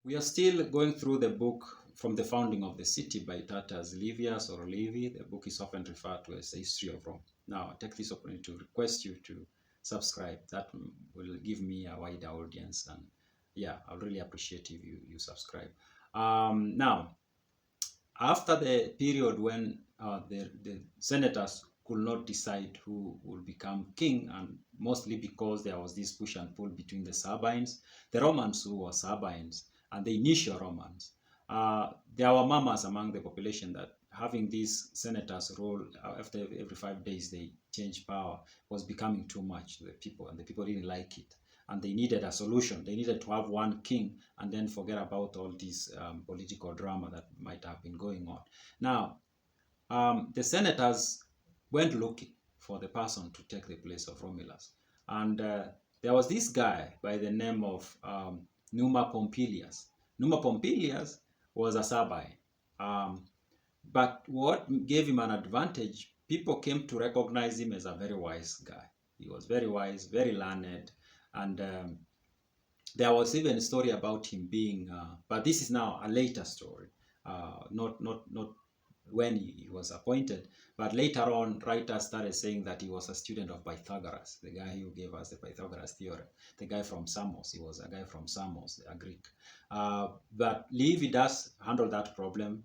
We are still going through the book From the Founding of the City by Tatas Livius or Livy. The book is often referred to as the History of Rome. Now, I take this opportunity to request you to subscribe. That will give me a wider audience, and yeah, I'll really appreciate if you subscribe. Now, after the period when the senators could not decide who will become king, and mostly because there was this push and pull between the Sabines, the Romans who were Sabines, and the initial Romans. There were murmurs among the population that having these senators rule after every 5 days they change power was becoming too much to the people, and the people didn't like it. And they needed a solution. They needed to have one king and then forget about all this political drama that might have been going on. Now, the senators went looking for the person to take the place of Romulus. And there was this guy by the name of Numa Pompilius. Numa Pompilius was a Sabine. But what gave him an advantage, people came to recognize him as a very wise guy. He was very wise, very learned, and there was even a story about him being, but this is now a later story, not when he was appointed, but later on, writers started saying that he was a student of Pythagoras, the guy who gave us the Pythagoras theorem, the guy from Samos. He was a guy from Samos, a Greek. But Livy does handle that problem,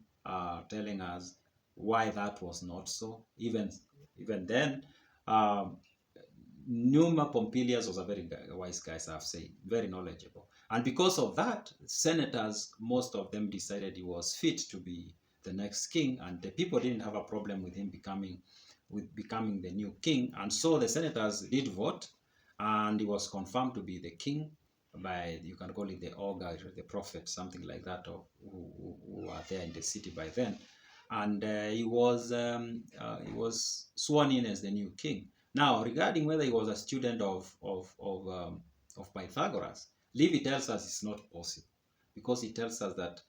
telling us why that was not so. Even then, Numa Pompilius was a very wise guy, as I've said, very knowledgeable. And because of that, senators, most of them decided he was fit to be the next king, and the people didn't have a problem with him becoming the new king. And so the senators did vote, and he was confirmed to be the king by, you can call it the augur, the prophet, something like that, or who were there in the city by then. And he was sworn in as the new king. Now, regarding whether he was a student of Pythagoras, Livy tells us it's not possible, because he tells us that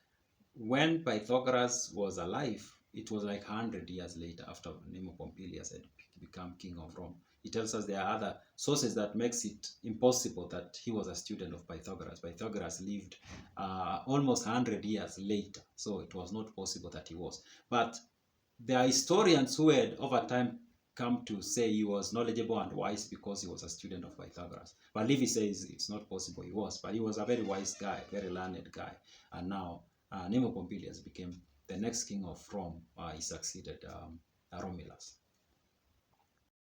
when Pythagoras was alive, it was like 100 years later, after Numa Pompilius had become king of Rome. He tells us there are other sources that makes it impossible that he was a student of Pythagoras. Pythagoras lived almost 100 years later, so it was not possible that he was. But there are historians who had over time come to say he was knowledgeable and wise because he was a student of Pythagoras. But Livy says it's not possible he was, but he was a very wise guy, very learned guy. And now Numa Pompilius became the next king of Rome. He succeeded Romulus.